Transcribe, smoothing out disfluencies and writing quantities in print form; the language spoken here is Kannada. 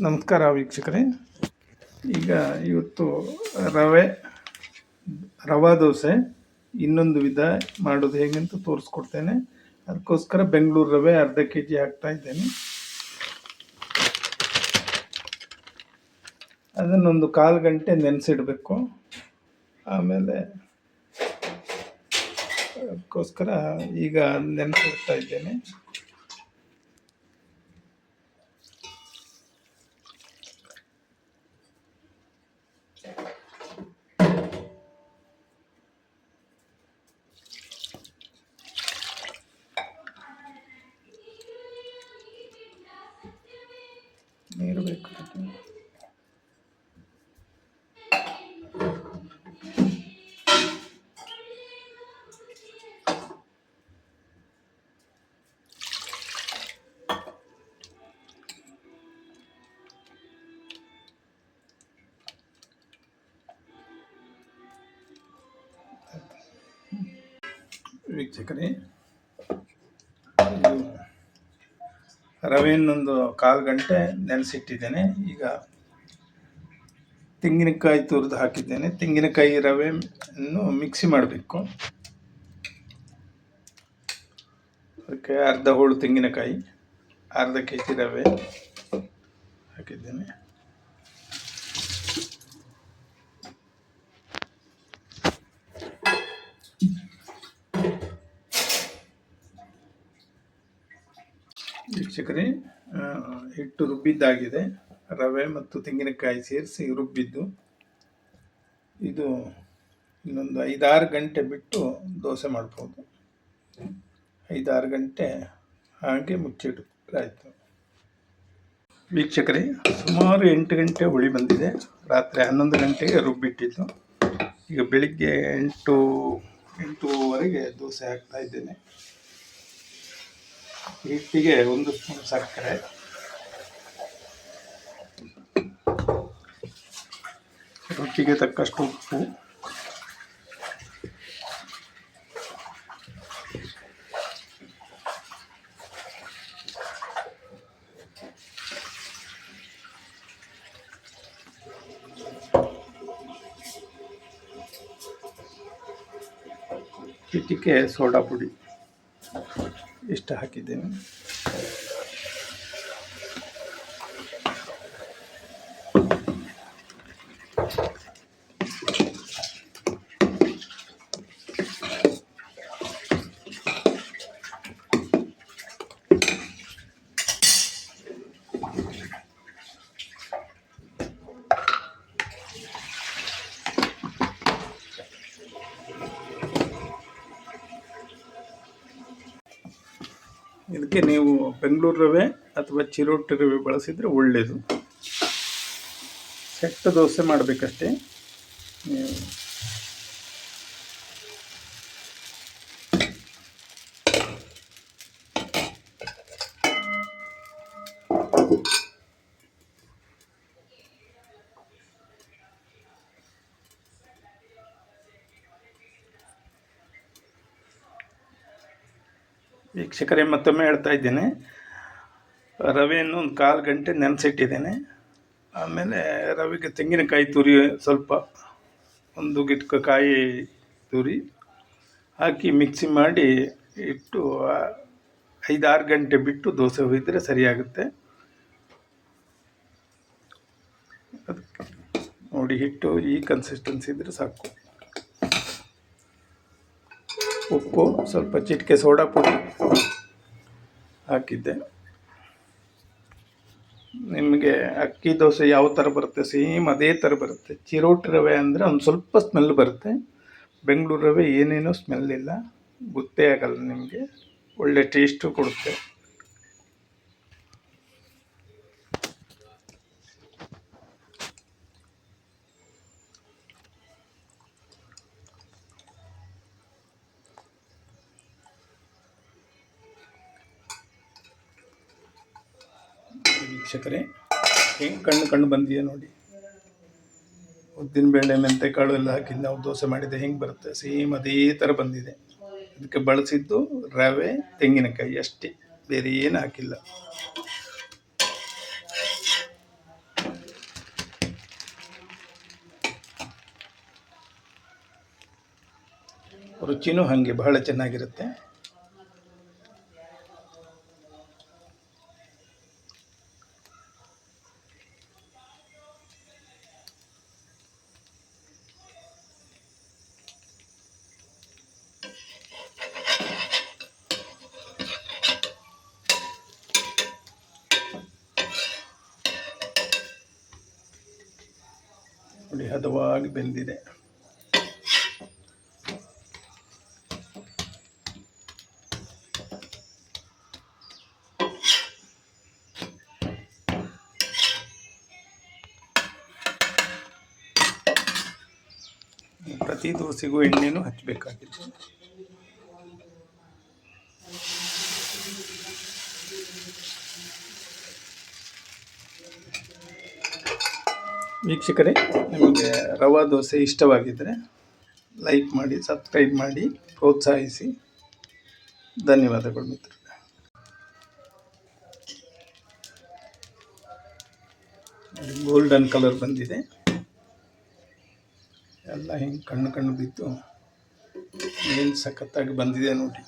ನಮಸ್ಕಾರ ವೀಕ್ಷಕರೇ. ಈಗ ಇವತ್ತು ರವಾ ದೋಸೆ ಇನ್ನೊಂದು ವಿಧ ಮಾಡೋದು ಹೇಗೆ ಅಂತ ತೋರಿಸ್ಕೊಡ್ತೇನೆ. ಅದಕ್ಕೋಸ್ಕರ ಬೆಂಗಳೂರು ರವೆ ಅರ್ಧ kg ಹಾಕ್ತಾ ಇದ್ದೇನೆ. ಅದನ್ನೊಂದು 1/4 ಗಂಟೆ ನೆನೆಸಿಡಬೇಕು. ಆಮೇಲೆ ಅದಕ್ಕೋಸ್ಕರ ಈಗ ನೆನೆಸಿಡ್ತಾ ಇದ್ದೇನೆ. ನೀರು ಬೇಕು. ವೀಕ್ಷಕರೇ, ರವೆಯನ್ನೊಂದು 1/4 ಗಂಟೆ ನೆನೆಸಿಟ್ಟಿದ್ದೇನೆ. ಈಗ ತೆಂಗಿನಕಾಯಿ ತುರಿದು ಹಾಕಿದ್ದೇನೆ. ತೆಂಗಿನಕಾಯಿ ರವೆಯನ್ನು ಮಿಕ್ಸಿ ಮಾಡಬೇಕು. ಅದಕ್ಕೆ ಅರ್ಧ ಹೋಳು ತೆಂಗಿನಕಾಯಿ, ಅರ್ಧ kg ರವೆ ಹಾಕಿದ್ದೇನೆ. ವೀಕ್ಷಕರೇ, ಹಿಟ್ಟು ರುಬ್ಬಿದ್ದಾಗಿದೆ. ರವೆ ಮತ್ತು ತೆಂಗಿನಕಾಯಿ ಸೇರಿಸಿ ರುಬ್ಬಿದ್ದು. ಇದು ಇನ್ನೊಂದು 5-6 ಗಂಟೆ ಬಿಟ್ಟು ದೋಸೆ ಮಾಡ್ಬೋದು. 5-6 ಗಂಟೆ ಹಾಗೆ ಮುಚ್ಚಿಡಾಯಿತು. ವೀಕ್ಷಕರೇ, ಸುಮಾರು 8 ಗಂಟೆ ಹುಳಿ ಬಂದಿದೆ. ರಾತ್ರಿ 11 ಗಂಟೆಗೆ ರುಬ್ಬಿಟ್ಟಿದ್ದು. ಈಗ ಬೆಳಿಗ್ಗೆ 8-8:30ವರೆಗೆ ದೋಸೆ ಹಾಕ್ತಾ ಇದ್ದೇನೆ. ಹಿಟ್ಟಿಗೆ 1 ಸ್ಪೂನ್ ಸಕ್ಕರೆ, ರುಚಿಗೆ ತಕ್ಕಷ್ಟು ಉಪ್ಪು, ಚಿಟಿಕೆ ಸೋಡಾ ಪುಡಿ ಇಷ್ಟು ಹಾಕಿದ್ದೇನೆ. ಇದಕ್ಕೆ ನೀವು ಬೆಂಗಳೂರು ರವೆ ಅಥವಾ ಚಿರೋಟಿ ರವೆ ಬಳಸಿದರೆ ಒಳ್ಳೆಯದು. ಸೆಟ್ ದೋಸೆ ಮಾಡಬೇಕಷ್ಟೇ. ನೀವು ವೀಕ್ಷಕರೇ, ಮತ್ತೊಮ್ಮೆ ಹೇಳ್ತಾ ಇದ್ದೇನೆ, ರವೆಯನ್ನು 1/4 ಗಂಟೆ ನೆನೆಸಿಟ್ಟಿದ್ದೇನೆ. ಆಮೇಲೆ ರವೆಗೆ ತೆಂಗಿನಕಾಯಿ ತುರಿ ಸ್ವಲ್ಪ 1 ಗಿಟ್ಕಾಯಿ ತುರಿ ಹಾಕಿ ಮಿಕ್ಸಿ ಮಾಡಿ ಇಟ್ಟು 5-6 ಗಂಟೆ ಬಿಟ್ಟು ದೋಸೆ ಹುಯ್ದರೆ ಸರಿಯಾಗುತ್ತೆ. ಅದಕ್ಕೆ ನೋಡಿ, ಹಿಟ್ಟು ಈ ಕನ್ಸಿಸ್ಟೆನ್ಸಿ ಇದ್ದರೆ ಸಾಕು. ಉಪ್ಪು, ಸ್ವಲ್ಪ ಚಿಟಿಕೆ ಸೋಡಾ ಪುಡಿ ಹಾಕಿದ್ದೆ. ನಿಮಗೆ ಅಕ್ಕಿ ದೋಸೆ ಯಾವ ಥರ ಬರುತ್ತೆ ಸೇಮ್ ಅದೇ ಥರ ಬರುತ್ತೆ. ಚಿರೋಟಿ ರವೆ ಅಂದರೆ ಒಂದು ಸ್ವಲ್ಪ ಸ್ಮೆಲ್ ಬರುತ್ತೆ. ಬೆಂಗಳೂರು ರವೆ ಏನೇನೋ ಸ್ಮೆಲ್ ಇಲ್ಲ, ಗೊತ್ತೇ ಆಗಲ್ಲ ನಿಮಗೆ. ಒಳ್ಳೆ ಟೇಸ್ಟು ಕೊಡುತ್ತೆ. ವೀಕ್ಷಕರೇ, ಹೆಂಗೆ ಕಣ್ಣು ಬಂದಿದೆ ನೋಡಿ. ಉದ್ದಿನಬೇಳೆ, ಮೆಂತೆಕಾಳು ಎಲ್ಲ ಹಾಕಿ ನಾವು ದೋಸೆ ಮಾಡಿದರೆ ಹೆಂಗೆ ಬರುತ್ತೆ ಸೇಮ್ ಅದೇ ಥರ ಬಂದಿದೆ. ಇದಕ್ಕೆ ಬಳಸಿದ್ದು ರವೆ, ತೆಂಗಿನಕಾಯಿ ಅಷ್ಟೇ, ಬೇರೆ ಏನು ಹಾಕಿಲ್ಲ. ರುಚಿನೂ ಹಾಗೆ ಬಹಳ ಚೆನ್ನಾಗಿರುತ್ತೆ. ನೋಡಿ, ಹದವಾಗಿ ಬೆಂದಿದೆ. ಪ್ರತಿ ದೋಸೆಗೂ ಎಣ್ಣೆನೂ ಹಚ್ಚಬೇಕಾಗಿತ್ತು. ವೀಕ್ಷಕರೇ, ನಿಮಗೆ ರವಾ ದೋಸೆ ಇಷ್ಟವಾಗಿದ್ದರೆ ಲೈಕ್ ಮಾಡಿ, ಸಬ್ಸ್ಕ್ರೈಬ್ ಮಾಡಿ, ಪ್ರೋತ್ಸಾಹಿಸಿ. ಧನ್ಯವಾದಗಳು ಮಿತ್ರರೇ. ಗೋಲ್ಡನ್ ಕಲರ್ ಬಂದಿದೆ. ಎಲ್ಲ ಹಿಂಗೆ ಕಣ್ಣು ಬಿದ್ದು ಏನು ಸಖತ್ತಾಗಿ ಬಂದಿದೆ ನೋಡಿ.